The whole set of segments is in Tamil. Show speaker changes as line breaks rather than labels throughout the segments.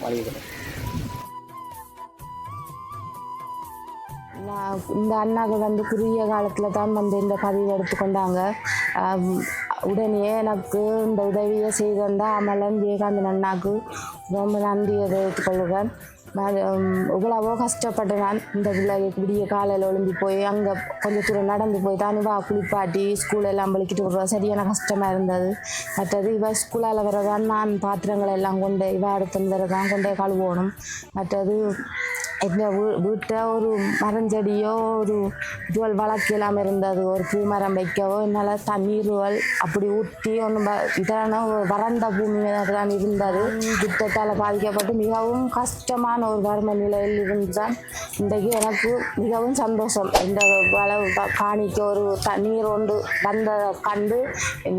வழிகிறேன்.
நான் இந்த அண்ணாக்கு வந்து குறுகிய காலத்தில் தான் வந்து இந்த பதிவு எடுத்துக்கொண்டாங்க. உடனே எனக்கு இந்த உதவியை செய்து வந்த அமலன் விவேகானந்தன் அண்ணாக்கு ரொம்ப நன்றியை தெரிவித்துக்கொள்கிறேன். நான் எவ்வளவோ கஷ்டப்பட்டு நான் இந்த பிள்ளைக்கு விடிய காலையில் ஒழும்பி போய் அங்கே கொஞ்சம் தூரம் நடந்து போய் தான் இவா குளிப்பாட்டி ஸ்கூல் எல்லாம் பழிக்கிட்டு விடுறோம். சரியான கஷ்டமாக இருந்தது. மற்றது இவ ஸ்கூலால் வரதான் நான் பாத்திரங்கள் எல்லாம் கொண்டு இவா எடுத்து வரதான் கொண்டே கழுவணும். மற்றது எங்கள் வீட்டை ஒரு மரஞ்செடியோ ஒரு இதுவல் வளர்க்கலாம் இருந்தது. ஒரு பூ மரம் வைக்கவோ என்னால் தண்ணீர்கள் அப்படி ஊற்றி ஒன்று இதான வறண்ட பூமியாக தான் இருந்தது. யுத்தத்தால் பாதிக்கப்பட்டு மிகவும் கஷ்டமான ஒரு வறுமை நிலையில் இருந்துதான் இன்றைக்கு எனக்கு மிகவும் சந்தோஷம். இந்த காணிக்கு ஒரு தண்ணீர் ஒன்று வந்ததை கண்டு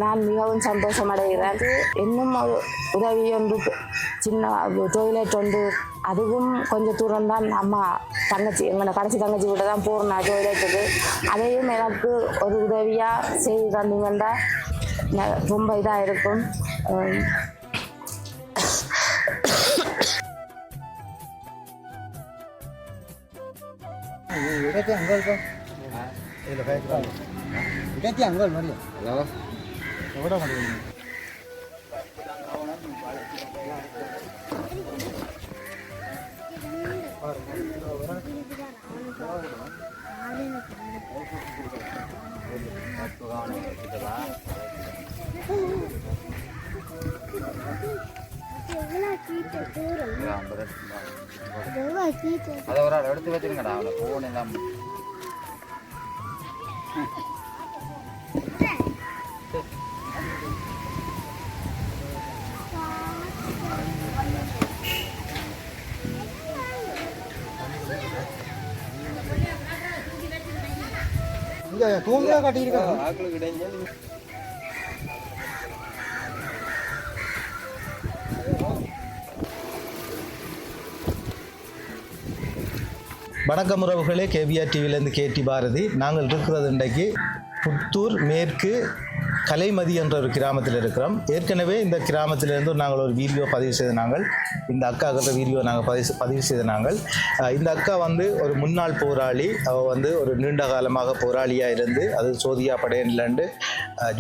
நான் மிகவும் சந்தோஷம் அடைகிறேன். இன்னும் ஒரு உதவி ஒன்று சின்ன டொய்லெட் ஒன்று அதுவும் கொஞ்சம் தூரம் தான் அம்மா தங்கச்சி எங்களை கடைசி தங்கச்சி விட்டு தான் போகிறேன் டொய்லெட்டுக்கு. அதையும் எனக்கு ஒரு உதவியாக செய்து தந்தீங்கன்னா ரொம்ப இதாக இருக்கும்.
அதை ஒரு ஆள் எடுத்து வச்சிருங்கடா. அவனை போன் எல்லாம்
தூங்கா கட்டியிருக்காங்க.
ஆக்களுக்கு இடைஞ்சல்
வணக்கம் உறவுகளே, கேவிஆர் டிவிலேருந்து கேடி பாரதி. நாங்கள் இருக்கிறது இன்றைக்கு புத்தூர் மேற்கு கலைமதி என்ற ஒரு கிராமத்தில் இருக்கிறோம். ஏற்கனவே இந்த கிராமத்திலிருந்து நாங்கள் ஒரு வீடியோ பதிவு செய்த நாங்கள் இந்த அக்காக்கிட்ட வீடியோ நாங்கள் பதிவு செய்த நாங்கள். இந்த அக்கா வந்து ஒரு முன்னாள் போராளி. அவள் வந்து ஒரு நீண்ட காலமாக போராளியாக இருந்து அது சோதியா படையன்லண்டு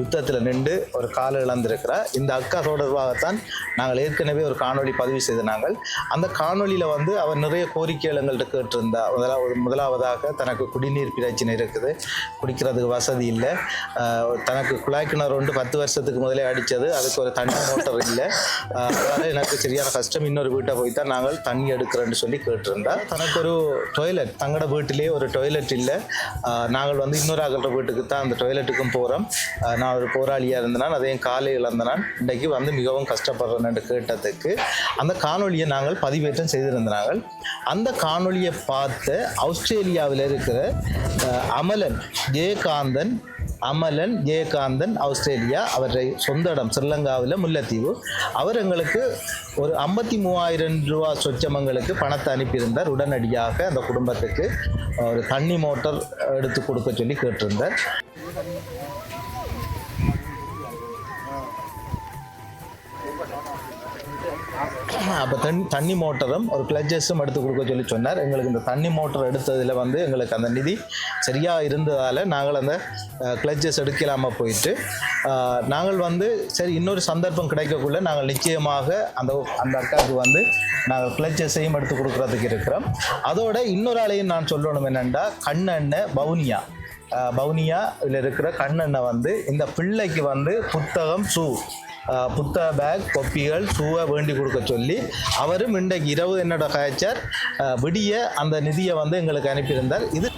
யுத்தத்தில் நின்று ஒரு கால இழந்திருக்கிறார். இந்த அக்கா தொடர்பாகத்தான் நாங்கள் ஏற்கனவே ஒரு காணொலி பதிவு செய்த நாங்கள். அந்த காணொலியில் வந்து அவர் நிறைய கோரிக்கைகள் எங்கள்கிட்ட கேட்டிருந்தா. முதலாவதாக தனக்கு குடிநீர் பிரச்சனை இருக்குது, குடிக்கிறதுக்கு வசதி இல்லை, தனக்கு குழாய் கிணறு ஒன்று 10 வருஷத்துக்கு முதலே அடித்தது, அதுக்கு ஒரு தண்ணி மோட்டர் இல்லை, அதனால் எனக்கு சரியான கஷ்டம், இன்னொரு வீட்டை போய் தான் நாங்கள் தண்ணி எடுக்கிறோன்னு சொல்லி கேட்டிருந்தா. தனக்கு ஒரு டொய்லெட் தங்களோட வீட்டிலே ஒரு டொய்லெட் இல்லை, நாங்கள் வந்து இன்னொரு அகல்ற வீட்டுக்கு தான் அந்த டொய்லெட்டுக்கும் போகிறோம், நான் ஒரு போராளியாக இருந்தேன், அதையும் காலை இழந்தனான், இன்றைக்கு வந்து மிகவும் கஷ்டப்படுறேன்னு கேட்டதுக்கு அந்த காணொலியை நாங்கள் பதிவேற்றம் செய்திருந்தாங்க. அந்த காணொலியை பார்த்து ஆஸ்திரேலியாவில் இருக்கிற அமலன் ஜெயகாந்தன் ஆஸ்திரேலியா, அவரை சொந்த இடம் ஸ்ரீலங்காவில் முல்லைத்தீவு. அவர் எங்களுக்கு ஒரு 53,000 ரூபா சொச்சமங்களுக்கு பணத்தை அனுப்பியிருந்தார். உடனடியாக அந்த குடும்பத்துக்கு ஒரு தண்ணி மோட்டர் எடுத்து கொடுக்க சொல்லி கேட்டிருந்தார். அப்போ தண்ணி மோட்டரும் ஒரு கிளச்சஸும் எடுத்து கொடுக்க சொல்லி சொன்னார். எங்களுக்கு இந்த தண்ணி மோட்டர் எடுத்ததில் வந்து எங்களுக்கு அந்த நிதி சரியாக இருந்ததால் நாங்கள் அந்த கிளச்சஸ் எடுக்கலாமல் போயிட்டு நாங்கள் வந்து சரி இன்னொரு சந்தர்ப்பம் கிடைக்கக்குள்ள நாங்கள் நிச்சயமாக அந்த அக்காவுக்கு வந்து நாங்கள் கிளச்சஸையும் எடுத்து கொடுக்குறதுக்கு இருக்கிறோம். அதோட இன்னொரு ஆளையும் நான் சொல்லணும் என்னென்னா, கண்ணெண்ணெய் பவுனியாவில் இருக்கிற கண்ணெண்ணெய் வந்து இந்த பிள்ளைக்கு வந்து புத்தகம் புத்தக பேக் கொப்பிகள் ஷூவை வேண்டி கொடுக்க சொல்லி அவரும் இன்றைக்கு இரவு என்னோட காய்ச்சார் விடிய அந்த நிதியை வந்து எங்களுக்கு அனுப்பியிருந்தார். இது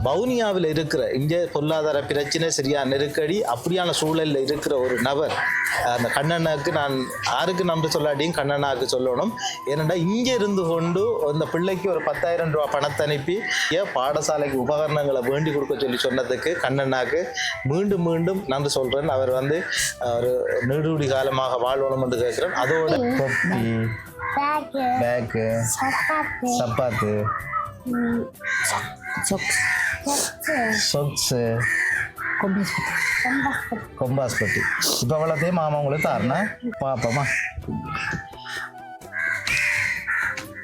வவுனியாவில் இருக்கிற இங்கே பொருளாதார பிரச்சனை, சரியான நெருக்கடி, அப்படியான சூழலில் இருக்கிற ஒரு நபர் அந்த கண்ணண்ணாக்கு நான் யாருக்கு நம்ப சொல்லாட்டியும் கண்ணண்ணாக்கு சொல்லணும். ஏனென்றா இங்கே இருந்து கொண்டு அந்த பிள்ளைக்கு ஒரு 10,000 ரூபா பணத்தை அனுப்பி பாடசாலைக்கு உபகரணங்களை வேண்டி கொடுக்க சொல்லி சொன்னதுக்கு கண்ணண்ணாக்கு மீண்டும் மீண்டும் நன்றி சொல்கிறேன். அவர் வந்து ஒரு நெடுடி காலமாக வாழ்வணும் என்று கேட்குறேன். அதோட கொப்பி, பேக்கு, சப்பாத்து, சொக்ஸு, கொம்பாஸ்பட்டி. இப்போ அவ்வளோத்தையும் மாமா உங்களுக்கு தாரணா பாப்போமா.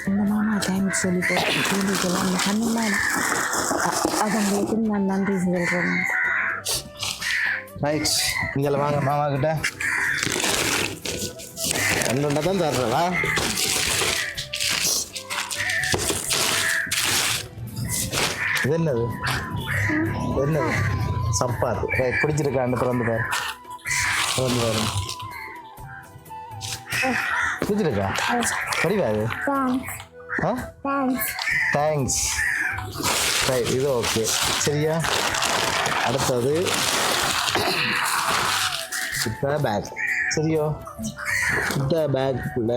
அந்த மாமா தேங்க்ஸ் சொல்லி போட்டுக்கலாம். அந்த கண்ணு அவங்களுக்கு நான் நன்றி சொல்கிறேன்.
ரைட், இங்கே வாங்க மாமா கிட்ட. ஒன்றுண்டா தான் தர்றவா. இது என்னது என்னது? சப்பாத்து. ரைட், பிடிச்சிருக்காண்டு திறந்து பாரு. திறந்து பாருங்க. பிடிச்சிருக்கா? படிவா அது? ஆ தேங்க்ஸ். ரைட், இது ஓகே. சரியா? அடுத்தது இந்த பேக். சரியோ? இந்த பேக்குள்ள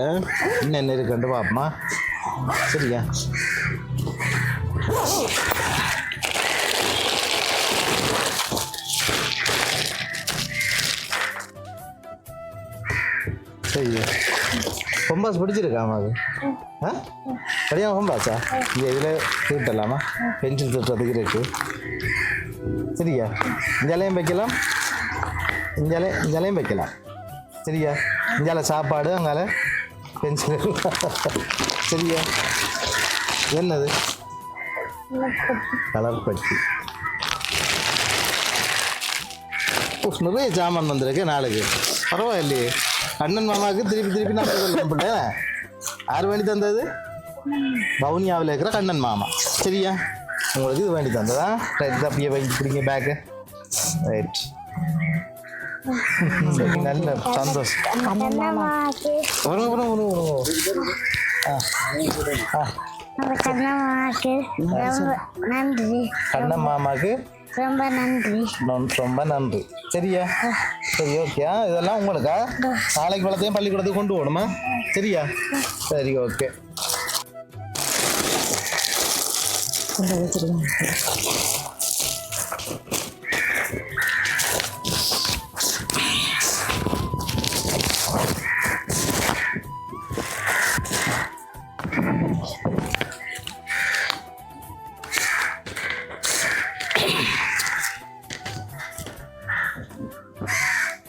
என்ன இருக்குன்னு பார்ப்போமா. சரியா? சரியா? கொம்பாஸ் பிடிச்சிருக்கா அம்மாவுக்கு? ஆ சரியா கொம்பாஸா? இங்கே இதில் தீட்டலாமா? பென்சில் தீட்டுறதுக்கு இருக்கு. சரியா? இஞ்சாலையும் வைக்கலாம், இஞ்சாலையும் வைக்கலாம். சரியா? இஞ்சால சாப்பாடு, அங்கால பென்சில். சரியா? என்னது? கலர் பட்டி. நிறைய சாமான் வந்திருக்கு நாளுக்கு. பரவாயில்லையே. அண்ணன் மாமாவுக்கு திருப்பி நான் சொல்லிட்டேன். யார் வேண்டி தந்தது? வவுனியாவில் இருக்கிற கண்ணன் மாமா. சரியா? உங்களுக்கு இது வேண்டி தந்ததா? ரைட், அப்படியே வாங்கி பிடிங்க பேக்கு. ரைட், நல்ல சந்தோஷம். கண்ணன் மாமாக்கு ரொம்ப நன்றி. ரொம்ப நன்றி. சரியா? சரி, ஓகே. இதெல்லாம் உங்களுக்கா? நாளைக்கு வளர்த்தையும் பள்ளிக்கூடத்துக்கு கொண்டு போகணுமா? சரியா? சரி, ஓகே.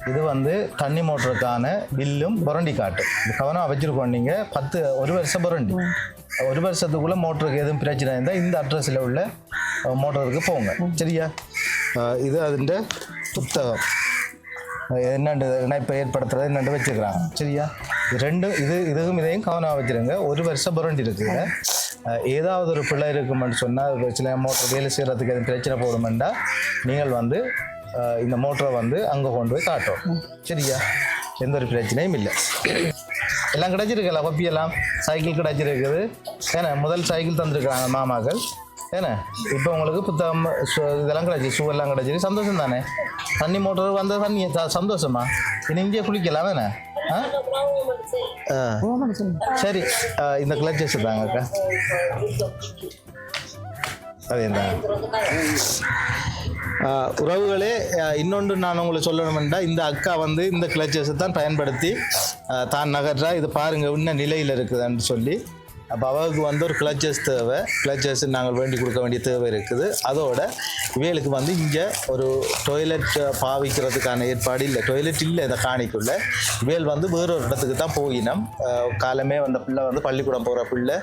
இது வந்து தண்ணி மோட்டருக்கான பில்லும் புரண்டி காட்டு. இது கவனம் வச்சுருக்கோம். நீங்கள் 1 வருஷம் புரண்டி. 1 வருஷத்துக்குள்ளே மோட்டருக்கு எதுவும் பிரச்சனை இருந்தால் இந்த அட்ரஸில் உள்ள மோட்டருக்கு போங்க. சரியா? இது அதுண்ட புத்தகம் என்னண்டு இணைப்பை ஏற்படுத்துறது என்னண்டு வச்சுருக்கிறாங்க. சரியா? இதுவும் இதையும் கவனம் வச்சுருங்க. 1 வருஷம் புரண்டி இருக்குங்க. ஏதாவது ஒரு பிள்ளை இருக்குமென்னு சொன்னால் சில மோட்டர் வேலை செய்கிறதுக்கு எதுவும் பிரச்சனை போடுமெண்டா நீங்கள் வந்து இந்த மோட்டரை வந்து அங்கே கொண்டு போய் காட்டும். சரியா? எந்த ஒரு பிரச்சனையும் இல்லை. எல்லாம் கிடச்சிருக்கல. கொப்பியெல்லாம் சைக்கிள் கிடச்சிருக்குது. ஏன்னா முதல் சைக்கிள் தந்துருக்குறாங்க மாமாக்கள். ஏன்னா இப்போ உங்களுக்கு புத்தகம் இதெல்லாம் கிடச்சி, ஷூ எல்லாம் கிடச்சிருக்கு. சந்தோஷம் தானே? தண்ணி மோட்டர் வந்த தண்ணி சந்தோஷமா? இனி இங்கே குளிக்கலாம் தானே? சரி, இந்த கிளச்சஸ் தாங்க அக்கா. அதேதான் உறவுகளே. இன்னொன்று நான் உங்களுக்கு சொல்லணும்னா, இந்த அக்கா வந்து இந்த கிளச்சஸை தான் பயன்படுத்தி தான் நகர்றா. இது பாருங்கள் இன்னும் நிலையில் இருக்குதுன்னு சொல்லி. அப்போ அவருக்கு வந்து ஒரு கிளச்சஸ் தேவை. கிளச்சஸ் நாங்கள் வேண்டி கொடுக்க வேண்டிய தேவை இருக்குது. அதோட இவைகளுக்கு வந்து இங்கே ஒரு டொய்லெட் பாவிக்கிறதுக்கான ஏற்பாடு இல்லை. டொய்லெட் இல்லை இந்த காணிக்குள்ள. இவைகள் வந்து வேறொரு இடத்துக்கு தான் போயினோம். காலமே அந்த பிள்ளை வந்து பள்ளிக்கூடம் போகிற பிள்ளை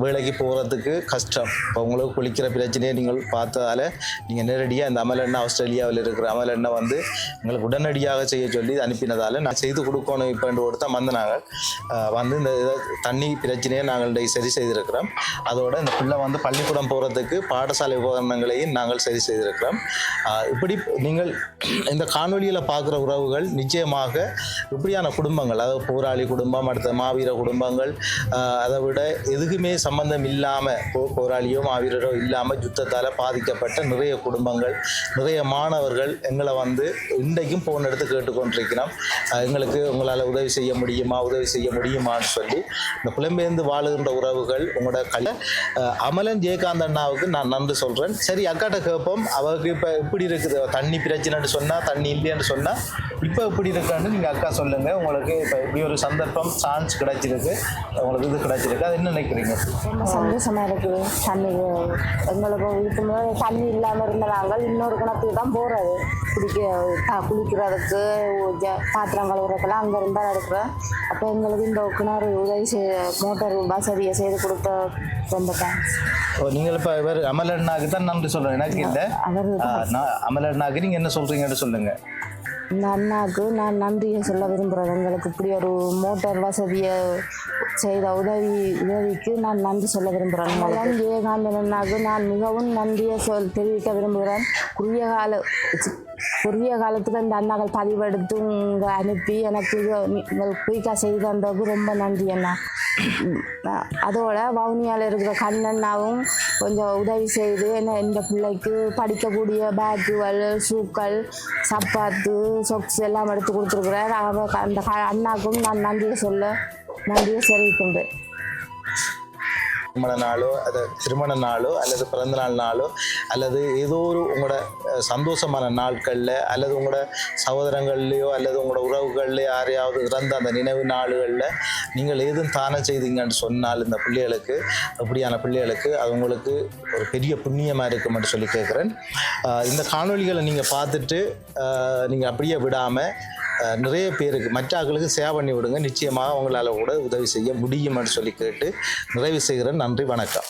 வேலைக்கு போகிறதுக்கு கஷ்டம். இப்போ உங்களுக்கு குளிக்கிற பிரச்சனையை நீங்கள் பார்த்ததால் நீங்கள் நேரடியாக இந்த அமலண்ணா ஆஸ்திரேலியாவில் இருக்கிற அமலண்ணா வந்து எங்களுக்கு உடனடியாக செய்ய சொல்லி அனுப்பினதால் நான் செய்து கொடுக்கணும் இப்போ கொடுத்தா வந்து நாங்கள் வந்து இந்த தண்ணி பிரச்சனையை நாங்கள் சரி செய்திருக்கிறோம். அதோட இந்த பிள்ளை வந்து பள்ளிக்கூடம் போகிறதுக்கு பாடசாலை உபகரணங்களையும் நாங்கள் சரி செய்திருக்கிறோம். இப்படி நீங்கள் இந்த காணொலியில் பார்க்குற உறவுகள் நிச்சயமாக இப்படியான குடும்பங்கள், அதாவது போராளி குடும்பம், அடுத்த மாவீர குடும்பங்கள், அதை விட எதுக்குமே சம்பந்தம் இல்லாமல் போராளியோ மாவீரரோ இல்லாமல் யுத்தத்தால் பாதிக்கப்பட்ட நிறைய குடும்பங்கள், நிறைய மாணவர்கள் எங்களை வந்து இன்றைக்கும் போன் எடுத்து கேட்டுக்கொண்டிருக்கிறோம். எங்களுக்கு உங்களால் உதவி செய்ய முடியுமான்னு சொல்லி இந்த புலம்பெயர்ந்து வாழுகின்ற உறவுகள் உங்களோட அமலன் ஜெயகாந்த் அண்ணாவுக்கு நான் நன்றி சொல்கிறேன். சரி, அக்காட்ட கேட்போம். அவருக்கு இப்போ எப்படி இருக்குது? தண்ணி பிரச்சனைன்னு சொன்னால், தண்ணி இல்லைன்னு சொன்னால் இப்போ எப்படி இருக்கான்னு நீங்கள் அக்கா சொல்லுங்கள். உங்களுக்கு இப்போ இப்படி ஒரு சந்தர்ப்பம் சான்ஸ் கிடைச்சிருக்கு, உங்களுக்கு இது கிடைச்சிருக்கு, அது என்ன நினைக்கிறீங்க?
ரொம்ப சந்தோஷமாக இருக்குது. தண்ணி எங்களுக்கு இருக்கும்போது தண்ணி இல்லாமல் இருந்த நாங்கள் இன்னொரு கிணத்துக்கு தான் போகிறது. குளிக்கிறதுக்கு பாத்திரம் கழுவுறதுக்கெல்லாம் அங்கே இருந்தால் எடுக்கிறோம். அப்போ எங்களுக்கு இந்த கிணறு உதவி மோட்டார் வசதியை செய்து கொடுத்த ரொம்ப தேங்க்ஸ்.
நீங்கள் இப்போ இவர் அமலண்ணாக்கு தான் நன்றி சொல்கிறேன். எனக்கு இல்லை, அமலண்ணாக்கு நீங்கள் என்ன சொல்கிறீங்கன்னு சொல்லுங்கள்.
இந்த அண்ணாவுக்கு நான் நன்றியை சொல்ல விரும்புகிறேன். எங்களுக்கு இப்படி ஒரு மோட்டார் வசதியை செய்த உதவிக்கு நான் நன்றி சொல்ல விரும்புகிறேன். மலன் ஜெயகாந்தன் அண்ணாவுக்கு நான் மிகவும் நன்றியை தெரிவிக்க விரும்புகிறேன். குறுகிய காலத்துக்கு இந்த அண்ணாக்கள் பதிவெடுத்து இங்கே அனுப்பி எனக்கு குயிக்காக செய்து தந்ததுக்கு ரொம்ப நன்றி அண்ணா. அதோட வவுனியாவில் இருக்கிற கண்ணண்ணாவும் கொஞ்சம் உதவி செய்து இந்த பிள்ளைக்கு படிக்கக்கூடிய பேக்குகள், ஷூக்கள், சப்பாத்து, சொக்ஸ் எல்லாம் எடுத்து கொடுத்துருக்குறார். அந்த அண்ணாவுக்கும் நான் நன்றியை தெரிவிக்கின்றேன்.
திருமண நாளோ அல்லது பிறந்தநாள் நாளோ அல்லது ஏதோ ஒரு உங்களோட சந்தோஷமான நாட்களில் அல்லது உங்களோட சகோதரங்கள்லையோ அல்லது உங்களோட உறவுகள்லையோ யாரையாவது இறந்த அந்த நினைவு நாளுகளில் நீங்கள் எதுவும் தானம் செய்தீங்கன்னு சொன்னால் இந்த பிள்ளைகளுக்கு, அப்படியான பிள்ளைகளுக்கு அது உங்களுக்கு ஒரு பெரிய புண்ணியமாக இருக்குமென்று சொல்லி கேட்குறேன். இந்த காணொலிகளை நீங்கள் பார்த்துட்டு நீங்கள் அப்படியே விடாமல் நிறைய பேருக்கு மற்றாக்களுக்கு சேவ் பண்ணி விடுங்க. நிச்சயமாக உங்களால் கூட உதவி செய்ய முடியும்னு சொல்லி கேட்டு நிறைவு செய்கிறேன். நன்றி, வணக்கம்.